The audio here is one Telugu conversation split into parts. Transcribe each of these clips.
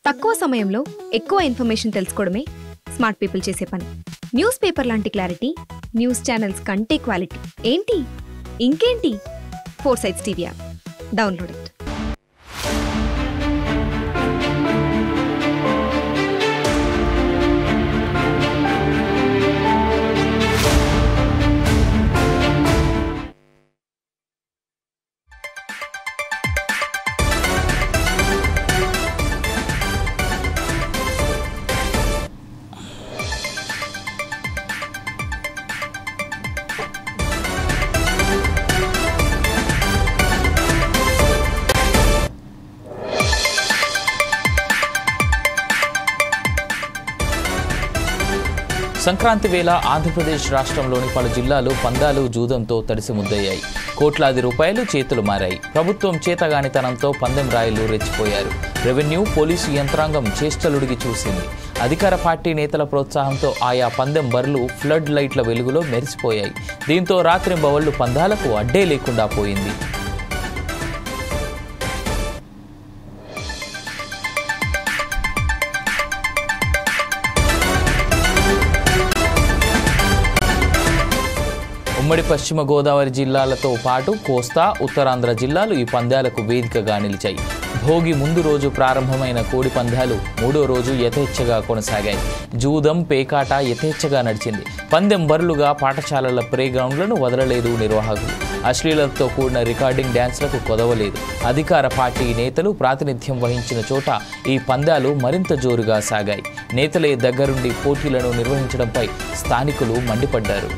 తక్కువ సమయంలో ఎక్కువ ఇన్ఫర్మేషన్ తెలుసుకోవడమే స్మార్ట్ పీపుల్ చేసే పని. న్యూస్ పేపర్ లాంటి క్లారిటీ, న్యూస్ ఛానల్స్ కంటే క్వాలిటీ. ఏంటి ఇంకేంటి? 4 Sides TV app download it. Sankranti వేళ ఆంధ్రప్రదేశ్ రాష్ట్రంలోని పలు జిల్లాలు పందాలు జూదంతో తడిసి ముద్దయ్యాయి. కోట్లాది రూపాయలు చేతులు మారాయి. ప్రభుత్వం చేతగానితనంతో పందెం రాయలు రెచ్చిపోయారు. రెవెన్యూ, పోలీసు యంత్రాంగం చేష్టలుడిగి చూసింది. అధికార పార్టీ నేతల ప్రోత్సాహంతో ఆయా పందెం బర్లు ఫ్లడ్ లైట్ల వెలుగులో మెరిసిపోయాయి. దీంతో రాత్రింబవళ్లు పందాలకు అడ్డే లేకుండా పోయింది. ఉమ్మడి పశ్చిమ గోదావరి జిల్లాలతో పాటు కోస్తా, ఉత్తరాంధ్ర జిల్లాలు ఈ పందాలకు వేదికగా నిలిచాయి. భోగి ముందు రోజు ప్రారంభమైన కోడి పందాలు మూడో రోజు యథేచ్ఛగా కొనసాగాయి. జూదం, పేకాట యథేచ్ఛగా నడిచింది. పందెం బరులుగా పాఠశాలల ప్లేగ్రౌండ్లను వదలలేదు నిర్వాహకులు. అశ్లీలతతో కూడిన రికార్డింగ్ డ్యాన్స్లకు కొదవలేదు. అధికార పార్టీ నేతలు ప్రాతినిధ్యం వహించిన చోట ఈ పందాలు మరింత జోరుగా సాగాయి. నేతలే దగ్గరుండి పోటీలను నిర్వహించడంపై స్థానికులు మండిపడ్డారు.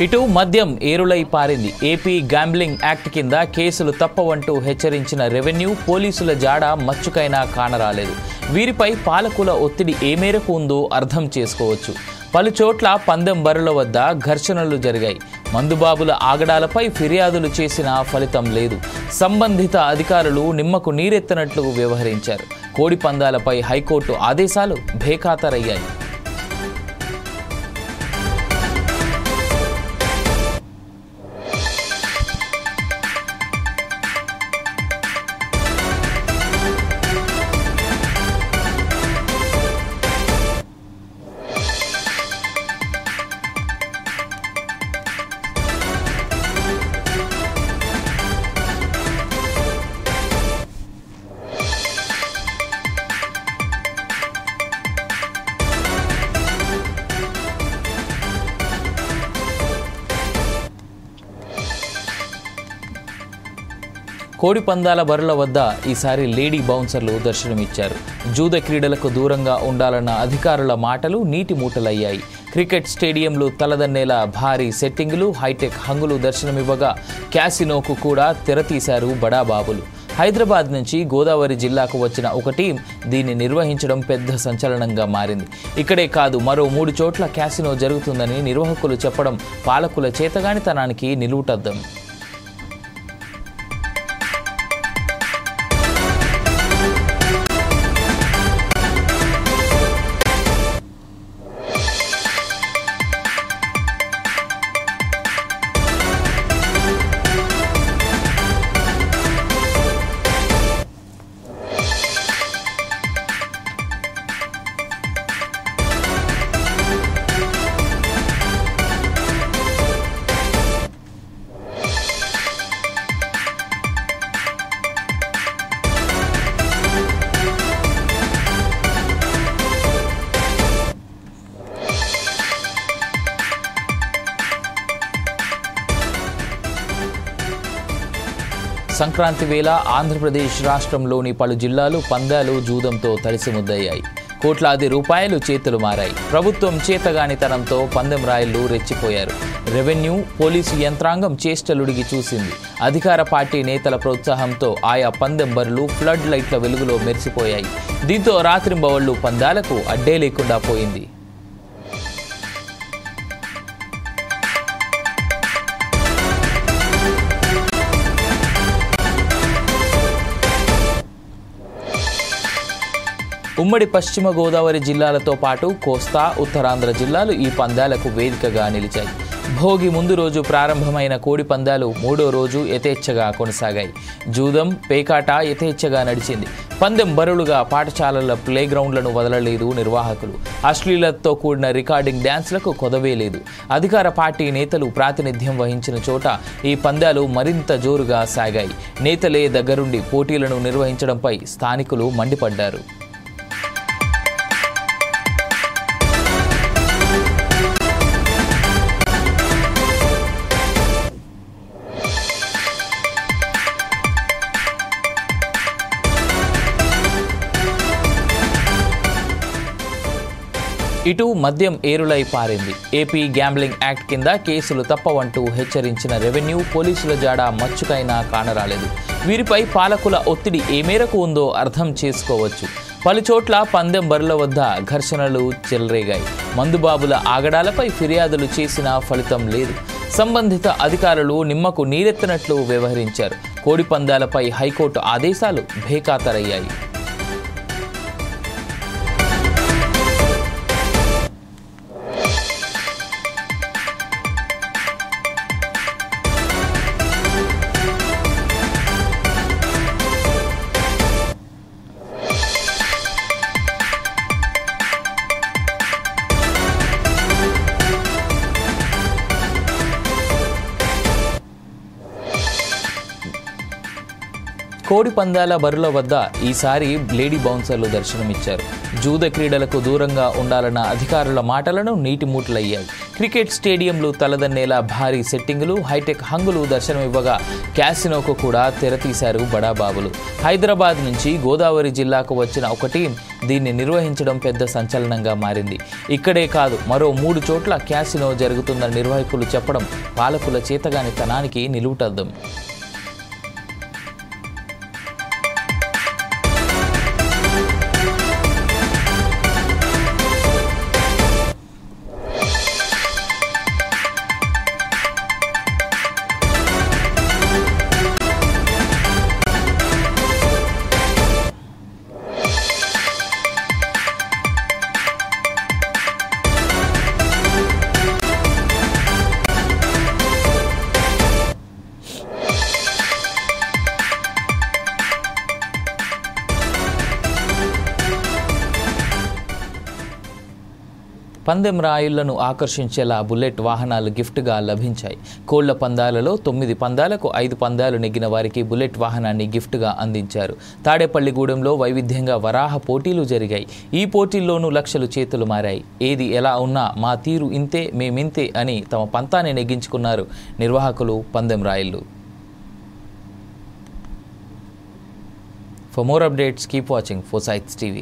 ఇటు మద్యం ఏరులై పారింది. ఏపీ గ్యాంబ్లింగ్ యాక్ట్ కింద కేసులు తప్పవంటూ హెచ్చరించిన రెవెన్యూ, పోలీసుల జాడ మచ్చుకైనా కానరాలేదు. వీరిపై పాలకుల ఒత్తిడి ఏ మేరకు ఉందో అర్థం చేసుకోవచ్చు. పలుచోట్ల పందెం బరుల వద్ద ఘర్షణలు జరిగాయి. మందుబాబుల ఆగడాలపై ఫిర్యాదులు చేసినా ఫలితం లేదు. సంబంధిత అధికారులు నిమ్మకు నీరెత్తనట్లు వ్యవహరించారు. కోడి పందాలపై హైకోర్టు ఆదేశాలు బేఖాతరయ్యాయి. కోడి పందాల బరుల వద్ద ఈసారి లేడీ బౌన్సర్లు దర్శనమిచ్చారు. జూద క్రీడలకు దూరంగా ఉండాలన్న అధికారుల మాటలు నీటి మూటలయ్యాయి. క్రికెట్ స్టేడియంలు తలదన్నేలా భారీ సెట్టింగులు, హైటెక్ హంగులు దర్శనమివ్వగా క్యాసినోకు కూడా తెరతీశారు బడాబాబులు. హైదరాబాద్ నుంచి గోదావరి జిల్లాకు వచ్చిన ఒక టీం దీన్ని నిర్వహించడం పెద్ద సంచలనంగా మారింది. ఇక్కడే కాదు, మరో 3 చోట్ల క్యాసినో జరుగుతుందని నిర్వాహకులు చెప్పడం పాలకుల చేతగానితనానికి నిలువుటద్దం. సంక్రాంతి వేళ ఆంధ్రప్రదేశ్ రాష్ట్రంలోని పలు జిల్లాలు పందాలు జూదంతో తడిసిముద్దయ్యాయి. కోట్లాది రూపాయలు చేతులు మారాయి. ప్రభుత్వం చేతగానితనంతో పందెం రాయుళ్లు రెచ్చిపోయారు. రెవెన్యూ, పోలీసు యంత్రాంగం చేష్టలుడిగి చూసింది. అధికార పార్టీ నేతల ప్రోత్సాహంతో ఆయా పందెం బరులు ఫ్లడ్ లైట్ల వెలుగులో మెరిసిపోయాయి. దీంతో రాత్రింబవళ్లు పందాలకు అడ్డే లేకుండా పోయింది. ఉమ్మడి పశ్చిమ గోదావరి జిల్లాలతో పాటు కోస్తా, ఉత్తరాంధ్ర జిల్లాలు ఈ పందాలకు వేదికగా నిలిచాయి. భోగి ముందు రోజు ప్రారంభమైన కోడి పందాలు మూడో రోజు యథేచ్ఛగా కొనసాగాయి. జూదం, పేకాట యథేచ్ఛగా నడిచింది. పందెం బరులుగా పాఠశాలల ప్లేగ్రౌండ్లను వదలలేదు నిర్వాహకులు. అశ్లీలతతో కూడిన రికార్డింగ్ డ్యాన్స్లకు కొదవేలేదు. అధికార పార్టీ నేతలు ప్రాతినిధ్యం వహించిన చోట ఈ పందాలు మరింత జోరుగా సాగాయి. నేతలే దగ్గరుండి పోటీలను నిర్వహించడంపై స్థానికులు మండిపడ్డారు. ఇటు మద్యం ఏరులై పారింది. ఏపీ గ్యాంబ్లింగ్ యాక్ట్ కింద కేసులు తప్పవంటూ హెచ్చరించిన రెవెన్యూ, పోలీసుల జాడ మచ్చుకైనా కానరాలేదు. వీరిపై పాలకుల ఒత్తిడి ఏ మేరకు ఉందో అర్థం చేసుకోవచ్చు. పలుచోట్ల పందెం బరుల వద్ద ఘర్షణలు చెలరేగాయి. మందుబాబుల ఆగడాలపై ఫిర్యాదులు చేసినా ఫలితం లేదు. సంబంధిత అధికారులు నిమ్మకు నీరెత్తనట్లు వ్యవహరించారు. కోడి పందాలపై హైకోర్టు ఆదేశాలు బేఖాతరయ్యాయి. కోడి పందాల బరుల వద్ద ఈసారి లేడీ బౌన్సర్లు దర్శనమిచ్చారు. జూద క్రీడలకు దూరంగా ఉండాలన్న అధికారుల మాటలను నీటిమూటలయ్యాయి. క్రికెట్ స్టేడియంలు తలదన్నేలా భారీ సెట్టింగులు, హైటెక్ హంగులు దర్శనమివ్వగా క్యాసినోకు కూడా తెరతీశారు బడాబాబులు. హైదరాబాద్ నుంచి గోదావరి జిల్లాకు వచ్చిన ఒక టీం దీన్ని నిర్వహించడం పెద్ద సంచలనంగా మారింది. ఇక్కడే కాదు, మరో 3 చోట్ల క్యాసినో జరుగుతుందని నిర్వాహకులు చెప్పడం పాలకుల చేతగానితనానికి నిలువుటద్దం. పందెం రాయుళ్లను ఆకర్షించేలా బుల్లెట్ వాహనాలు గిఫ్ట్గా లభించాయి. కోళ్ల పందాలలో 9 పందాలకు 5 పందాలు నెగ్గిన వారికి బుల్లెట్ వాహనాన్ని గిఫ్ట్గా అందించారు. తాడేపల్లిగూడెంలో వైవిధ్యంగా వరాహ పోటీలు జరిగాయి. ఈ పోటీల్లోనూ లక్షలు చేతులు మారాయి. ఏది ఎలా ఉన్నా మా తీరు ఇంతే, మేమింతే అని తమ పంతాన్ని నెగ్గించుకున్నారు నిర్వాహకులు, పందెం రాయుళ్లు. For more updates, keep watching Foresights TV.